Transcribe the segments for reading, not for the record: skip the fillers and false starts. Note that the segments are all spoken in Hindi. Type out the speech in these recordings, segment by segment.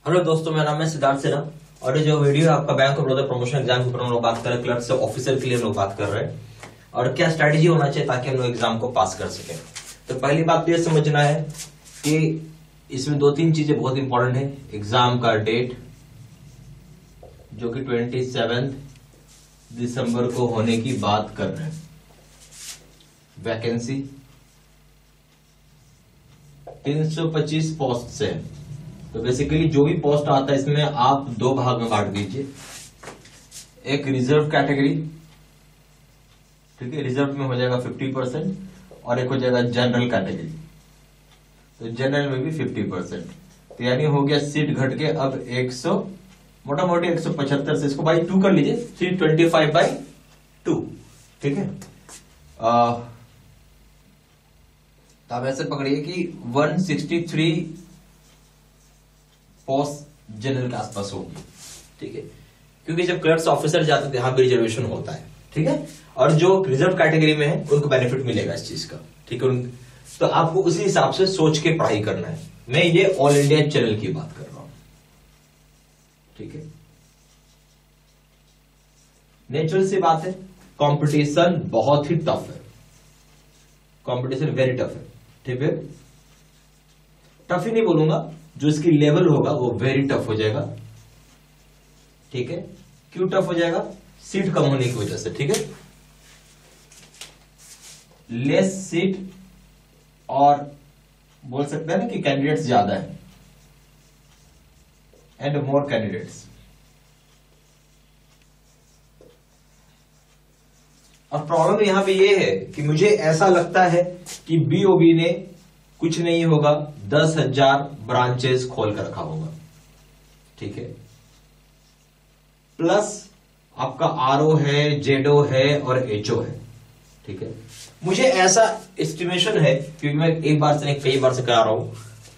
हेलो दोस्तों, मेरा नाम है सिद्धार्थ सिन्हा और ये जो वीडियो है आपका bank of Baroda promotion exam के ऊपर हम लोग बात कर रहे हैं। क्लर्क से ऑफिसर के लिए हम लोग बात कर रहे हैं और क्या स्ट्रैटेजी होना चाहिए ताकि हम लोग एग्जाम को पास कर सकें। तो पहली बात तो ये समझना है कि इसमें दो तीन चीजें बहुत इंपॉर्टेंट है। एग्जाम का डेट जो कि 27 दिसंबर को होने की बात कर रहे हैं। वैकेंसी 325 पोस्ट से, तो बेसिकली जो भी पोस्ट आता है इसमें आप दो भाग में बांट दीजिए। एक रिजर्व कैटेगरी, ठीक है, रिजर्व में हो जाएगा 50% और एक हो जाएगा जनरल कैटेगरी, तो जनरल में भी 50%। तो यानी हो गया सीट घट के अब 100 मोटा मोटी 175 से इसको बाई 2 कर लीजिए, 325/2, ठीक है। तो आप ऐसे पकड़िए कि 163 पोस्ट जनरल के आसपास होगी, ठीक है, क्योंकि जब क्लर्क्स ऑफिसर जाते हैं यहां भी रिजर्वेशन होता है, ठीक है, और जो रिजर्व कैटेगरी में है उनको बेनिफिट मिलेगा इस चीज का, ठीक है। तो आपको उसी हिसाब से सोच के पढ़ाई करना है। मैं ये ऑल इंडिया चैनल की बात कर रहा हूं, ठीक है। नेचुरल सी बात है, कंपटीशन बहुत ही टफ है, कंपटीशन वेरी टफ है, ठीक है। टफ ही नहीं बोलूंगा, जो इसकी लेवल होगा वो वेरी टफ हो जाएगा, ठीक है। क्यों टफ हो जाएगा? सीट कम होने की वजह से, ठीक है। लेस सीट और बोल सकते हैं ना कि कैंडिडेट्स ज्यादा है एंड मोर कैंडिडेट्स। और प्रॉब्लम यहां पे ये है कि मुझे ऐसा लगता है कि बीओबी ने कुछ नहीं होगा 10,000 ब्रांचेस खोल कर रखा होगा, ठीक है। प्लस आपका आरओ है, जेडओ है और एचओ है, ठीक है। मुझे ऐसा एस्टिमेशन है, क्योंकि मैं एक बार से नहीं कई बार से करा रहा हूं,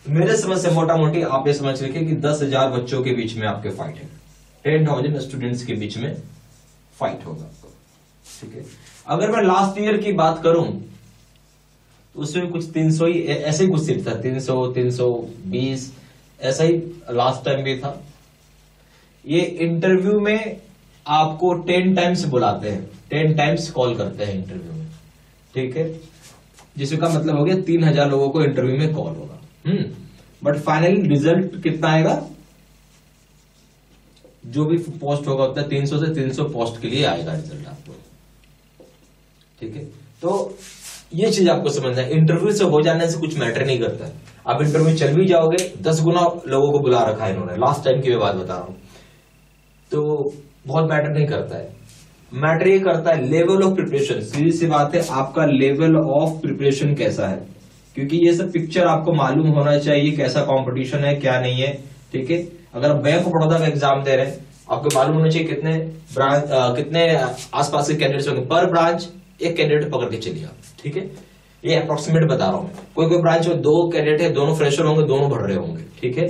मेरे समझ से मोटा मोटी आप ये समझ रखिए कि 10,000 बच्चों के बीच में आपके फाइट है, 10,000 स्टूडेंट्स के बीच में फाइट होगा, ठीक है। अगर मैं लास्ट ईयर की बात करूं तो उसमें कुछ 300 ही ऐसे ही कुछ सीट था, 300, 320 ऐसा ही लास्ट टाइम भी था। ये इंटरव्यू में आपको 10 टाइम्स बुलाते हैं, 10 टाइम्स कॉल करते हैं इंटरव्यू में, ठीक है, जिसका मतलब हो गया 3,000 लोगों को इंटरव्यू में कॉल होगा। बट फाइनली रिजल्ट कितना आएगा? जो भी पोस्ट होगा उतना 300 से 300 पोस्ट के लिए आएगा रिजल्ट आपको, ठीक है। तो ये चीज आपको समझना है, इंटरव्यू से हो जाने से कुछ मैटर नहीं करता है। आप इंटरव्यू चल भी जाओगे, 10 गुना लोगों को बुला रखा है इन्होंने, लास्ट टाइम की मैं बात बता रहा हूं, तो बहुत मैटर नहीं करता है। मैटर ये करता है लेवल ऑफ प्रिपरेशन। सीधी सी बात है, आपका लेवल ऑफ प्रिपरेशन कैसा है, क्योंकि ये सब पिक्चर आपको मालूम होना चाहिए कैसा कॉम्पिटिशन है क्या नहीं है, ठीक है। अगर बैंक ऑफ बड़ौदा का एग्जाम दे रहे हैं, आपको मालूम होना चाहिए कितने ब्रांच कितने आसपास के कैंडिडेट्स होंगे, पर ब्रांच एक कैंडिडेट पकड़ के चलिए आप, ठीक है। ये अप्रोक्सीमेट बता रहा हूं मैं। कोई ब्रांच में 2 कैंडिडेट है, दोनों फ्रेशर होंगे, दोनों बढ़ रहे होंगे, ठीक है।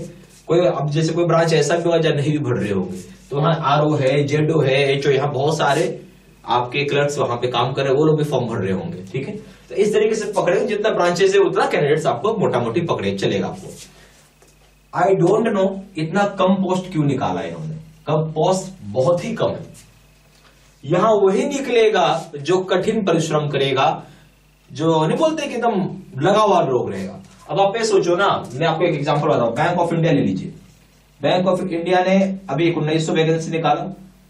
कोई अब जैसे कोई ब्रांच ऐसा भी होगा जहां नहीं भी बढ़ रहे होंगे, तो वहां आरओ है, जेडओ है, एचओ, यहाँ बहुत सारे आपके क्लर्क्स वहां पे काम कर रहे हैं, वो लोग भी फॉर्म भर रहे होंगे, ठीक है। तो इस तरीके से पकड़ेंगे, जितना ब्रांचेस है उतना कैंडिडेट्स आपको मोटा मोटी पकड़े चलेगा आपको। आई डोंट नो इतना कम पोस्ट क्यों निकाला इन्होंने, कम पोस्ट बहुत ही कम है। यहां वही निकलेगा जो कठिन परिश्रम करेगा, जो नहीं बोलते कि एकदम लगा हुआ लोग रहेगा। अब आप ये सोचो ना, मैं आपको एक एग्जांपल बताऊं, बैंक ऑफ इंडिया ले लीजिए। बैंक ऑफ इंडिया ने अभी 1900 वैकेंसी निकाला,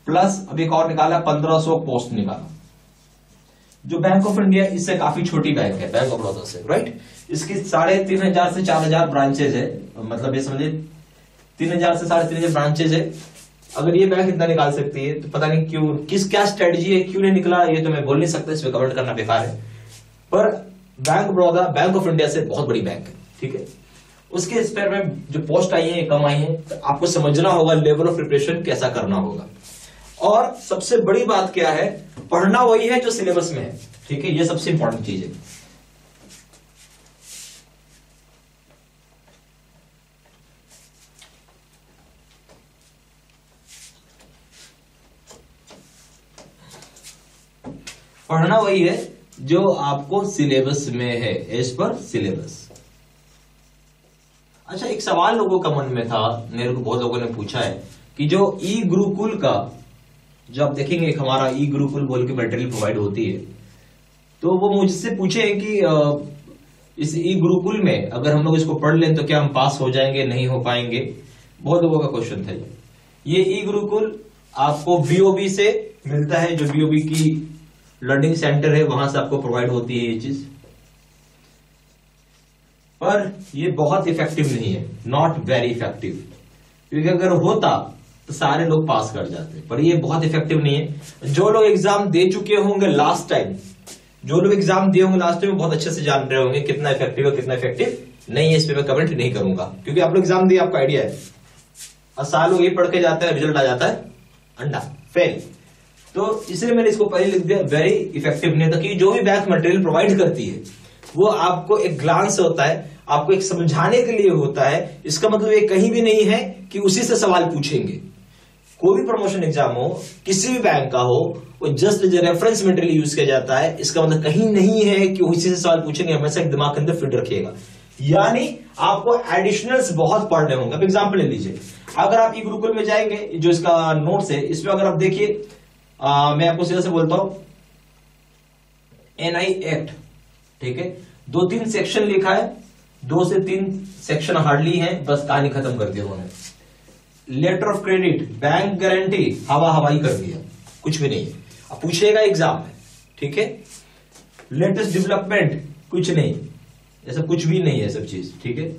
प्लस अभी एक और निकाला 1500 पोस्ट निकाला। जो बैंक ऑफ इंडिया इससे काफी छोटी बैंक है, बैंक ऑफ बड़ौदा से, राइट। इसकी 3,500 से 4,000 ब्रांचेज है, मतलब ये समझिए 3,000 से 3,500 ब्रांचेज है। अगर ये बैंक इतना निकाल सकती है तो पता नहीं क्यों, क्या स्ट्रेटजी है, क्यों नहीं निकला, ये तो मैं बोल नहीं सकता, इसमें कमेंट करना बेकार है। पर bank of Baroda bank of India से बहुत बड़ी बैंक है, ठीक है। उसके स्पेयर में जो पोस्ट आई है कम आई है, तो आपको समझना होगा लेवल ऑफ प्रिपरेशन कैसा करना होगा। और सबसे बड़ी बात क्या है, पढ़ना वही है जो सिलेबस में है, ठीक है, ये सबसे इंपॉर्टेंट चीज है। पढ़ना वही है जो आपको सिलेबस में है, एज पर सिलेबस। अच्छा, एक सवाल लोगों का मन में था, मेरे को बहुत लोगों ने पूछा है कि जो ई गुरुकुल का, जो आप देखेंगे एक हमारा ई गुरुकुल बोल के मटेरियल प्रोवाइड होती है, तो वो मुझसे पूछे हैं कि इस ई गुरुकुल में अगर हम लोग इसको पढ़ लें तो क्या हम पास हो जाएंगे, नहीं हो पाएंगे। बहुत लोगों का क्वेश्चन था ये ई गुरुकुल आपको बीओबी से मिलता है, जो बीओबी की लर्निंग सेंटर है वहां से आपको प्रोवाइड होती है ये चीज, पर ये बहुत इफेक्टिव नहीं है, नॉट वेरी इफेक्टिव। क्योंकि अगर होता तो सारे लोग पास कर जाते, पर ये बहुत इफेक्टिव नहीं है। जो लोग एग्जाम दे चुके होंगे लास्ट टाइम, जो लोग एग्जाम दिए होंगे लास्ट टाइम, बहुत अच्छे से जान रहे होंगे कितना इफेक्टिव है कितना इफेक्टिव नहीं है। इस पे मैं कमेंट नहीं करूंगा, क्योंकि आप लोग एग्जाम दिए, आपको आइडिया है। और साल लोग ये पढ़ के जाता है, रिजल्ट आ जाता है अंडा फेल। तो इसलिए मैंने इसको पहले लिख दिया, वेरी इफेक्टिव नहीं था। कि जो भी बैंक मटेरियल प्रोवाइड करती है वो आपको एक ग्लांस होता है, आपको एक समझाने के लिए होता है। इसका मतलब ये कहीं भी नहीं है कि उसी से सवाल पूछेंगे। कोई भी प्रमोशन एग्जाम हो, किसी भी बैंक का हो, वो जस्ट रेफरेंस मटेरियल यूज किया जाता है। इसका मतलब कहीं नहीं है कि उसी से सवाल पूछेंगे। हमेशा एक दिमाग के अंदर फिट रखिएगा, यानी आपको एडिशनल्स बहुत पढ़ने होंगे। अब एग्जाम्पल ले लीजिए, अगर आप ई गुरुकुल में जाएंगे, जो इसका नोट्स है, इसमें अगर आप देखिए, मैं आपको सीधा से बोलता हूं, एनआई एक्ट, ठीक है, 2-3 सेक्शन लिखा है, 2 से 3 सेक्शन हार्डली है, बस कहानी खत्म कर दिया उन्होंने। Letter of credit, bank guarantee, हवा हवाई कर दिया, कुछ भी नहीं है। अब पूछेगा एग्जाम में, ठीक है। लेटेस्ट डेवलपमेंट, कुछ नहीं, ऐसा कुछ भी नहीं है सब चीज, ठीक है।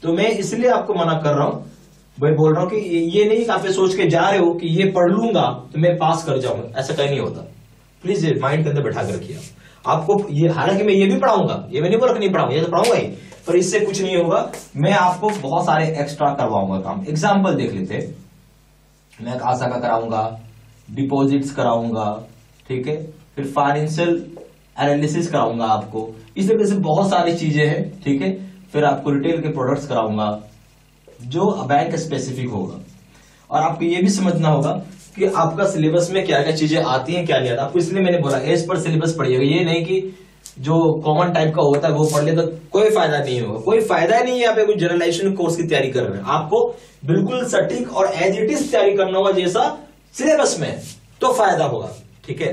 तो मैं इसलिए आपको मना कर रहा हूं, भाई बोल रहा हूं कि ये नहीं कि आप सोच के जा रहे हो कि ये पढ़ लूंगा तो मैं पास कर जाऊंगा, ऐसा कहीं नहीं होता। प्लीज माइंड के अंदर बैठा कर रखिए आपको ये। हालांकि मैं ये भी पढ़ाऊंगा, ये मैं नहीं बोल रहा नहीं पढ़ाऊंगा, ये तो पढ़ाऊंगा ही, पर इससे कुछ नहीं होगा। मैं आपको बहुत सारे एक्स्ट्रा करवाऊंगा काम। एग्जाम्पल देख लेते हैं, मैं आशा का कराऊंगा, डिपॉजिट्स कराऊंगा, ठीक है, फिर फाइनेंशियल एनालिसिस कराऊंगा आपको। इस तरीके से बहुत सारी चीजें हैं, ठीक है। फिर आपको रिटेल के प्रोडक्ट्स कराऊंगा जो बैंक स्पेसिफिक होगा। और आपको ये भी समझना होगा कि आपका सिलेबस में क्या क्या चीजें आती हैं, क्या नहीं आता आपको। इसलिए मैंने बोला एज पर सिलेबस पढ़िएगा, ये नहीं कि जो कॉमन टाइप का होता है वो पढ़ ले तो कोई फायदा नहीं होगा। कोई फायदा नहीं है यहाँ पे कोई जनरलाइजेशन कोर्स की तैयारी कर रहे हैं। आपको बिल्कुल सटीक और एज इट इज तैयारी करना होगा जैसा सिलेबस में, तो फायदा होगा, ठीक है।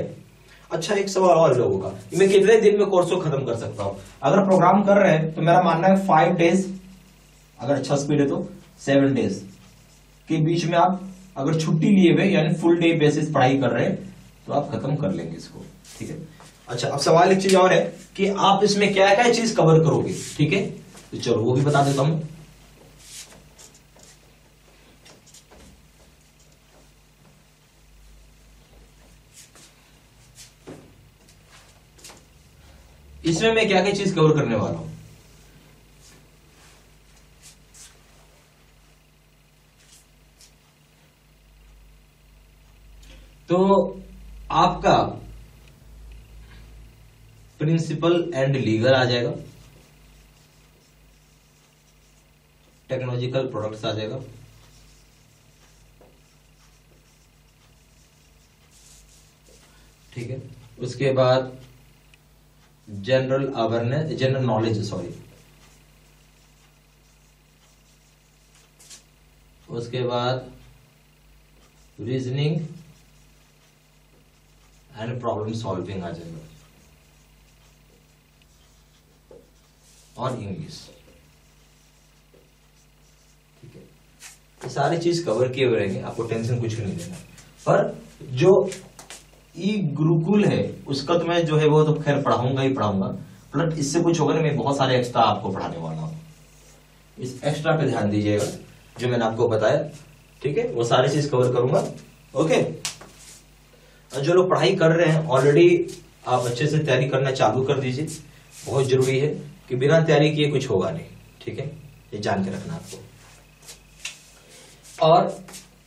अच्छा, एक सवाल और लोगों का, मैं कितने दिन में कोर्स को खत्म कर सकता हूं? अगर प्रोग्राम कर रहे हैं तो मेरा मानना है 5 डेज, अगर अच्छा स्पीड है तो 7 डेज के बीच में आप अगर छुट्टी लिए हुए यानी फुल डे बेसिस पढ़ाई कर रहे हैं तो आप खत्म कर लेंगे इसको, ठीक है। अच्छा, अब सवाल एक चीज और है कि आप इसमें क्या क्या चीज कवर करोगे, ठीक है। तो चलो वो भी बता देता हूं। इसमें मैं क्या क्या चीज कवर करने वाला हूं। तो आपका प्रिंसिपल एंड लीगल आ जाएगा, टेक्नोलॉजिकल प्रोडक्ट्स आ जाएगा, ठीक है। उसके बाद general awareness, general knowledge, sorry. उसके बाद रीजनिंग एंड प्रॉब्लम सॉल्विंग आ जाएगा, और इंग्लिश, ठीक है। ये सारी चीज कवर किए हुए रहेंगे, आपको टेंशन कुछ नहीं लेना। पर जो ई गुरुकुल है उसका तो मैं जो है वो तो खैर पढ़ाऊंगा ही पढ़ाऊंगा, प्लस इससे कुछ होगा ना, मैं बहुत सारे एक्स्ट्रा आपको पढ़ाने वाला हूं। इस एक्स्ट्रा पे ध्यान दीजिएगा जो मैंने आपको बताया, ठीक है। वो सारी चीज कवर करूंगा, ओके। और जो लोग पढ़ाई कर रहे हैं ऑलरेडी, आप अच्छे से तैयारी करना चालू कर दीजिए। बहुत जरूरी है कि बिना तैयारी किए कुछ होगा नहीं, ठीक है। ये जान के रखना आपको। और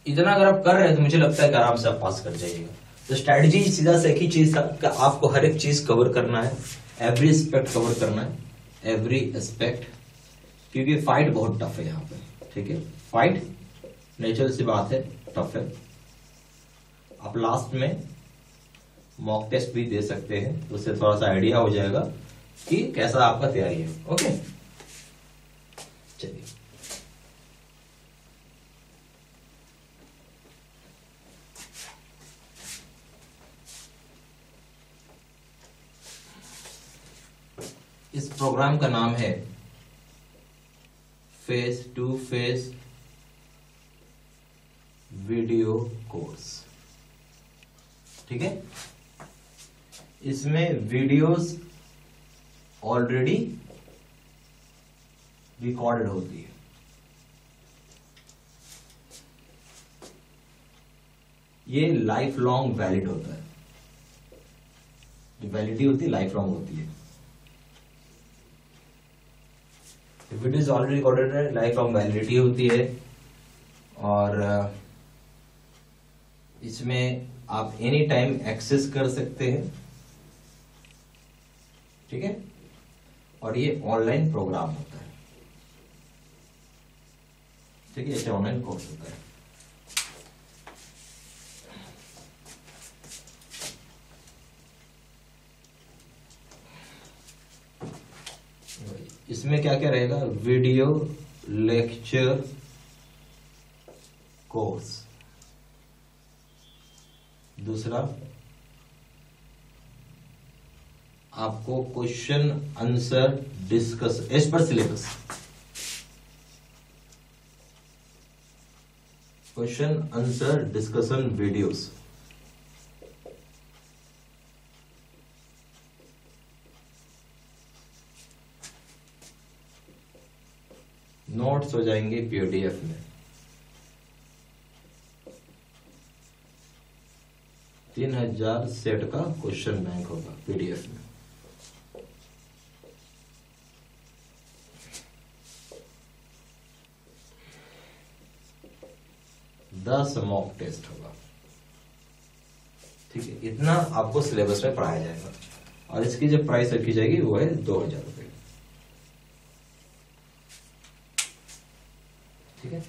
इतना अगर आप कर रहे हैं तो मुझे लगता है कि आराम से आप पास कर जाइएगा। तो स्ट्रैटेजी सीधा से एक ही चीज का, आपको हर एक चीज कवर करना है, एवरी एस्पेक्ट कवर करना है, एवरी एस्पेक्ट। क्योंकि फाइट बहुत टफ है यहाँ पे, ठीक है। फाइट नेचुरल सी बात है, टफ है। आप लास्ट में मॉक टेस्ट भी दे सकते हैं, तो उससे थोड़ा सा आइडिया हो जाएगा कि कैसा आपका तैयारी है, ओके। चलिए। इस प्रोग्राम का नाम है face to face video course. ठीक है, इसमें वीडियोस ऑलरेडी रिकॉर्डेड होती है। ये लाइफ लॉन्ग वैलिड होता है, जो वैलिडिटी होती है लाइफ लॉन्ग होती है। वीडियोस ऑलरेडी रिकॉर्डेड है, लाइफ लॉन्ग वैलिडिटी होती है, और इसमें आप एनी टाइम एक्सेस कर सकते हैं। ठीक है, और ये ऑनलाइन प्रोग्राम होता है। ठीक है, ऐसे ऑनलाइन कोर्स होता है। इसमें क्या क्या रहेगा? Video lecture course. दूसरा, आपको question answer discuss as per syllabus, question answer discussion videos. Notes हो जाएंगे पीडीएफ में। 3000 सेट का क्वेश्चन बैंक होगा पीडीएफ में। दस मॉक टेस्ट होगा। ठीक है, इतना आपको सिलेबस में पढ़ाया जाएगा, और इसकी जो प्राइस रखी जाएगी वो है 2000 रुपये। ठीक है,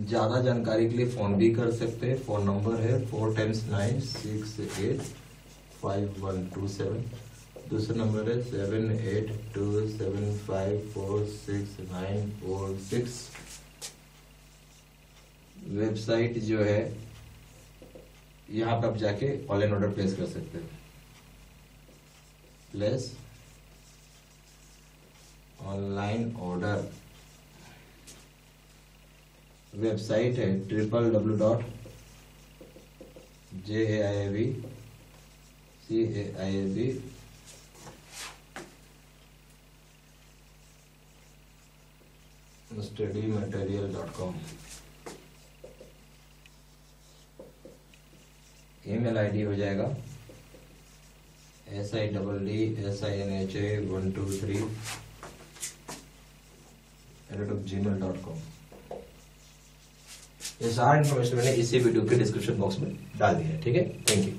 ज्यादा जानकारी के लिए फोन भी कर सकते हैं। फोन नंबर है 4x9685127। दूसरा नंबर है 7827546946। वेबसाइट जो है यहां पर आप जाके ऑनलाइन ऑर्डर प्लेस कर सकते हैं। प्लेस ऑनलाइन ऑर्डर वेबसाइट है www.jaivstudymaterial.com। ईमेल आईडी हो जाएगा siddisinha123@gmail.com। ये सारा इन्फॉर्मेशन मैंने इसी वीडियो के डिस्क्रिप्शन बॉक्स में डाल दिया है। ठीक है, थैंक यू।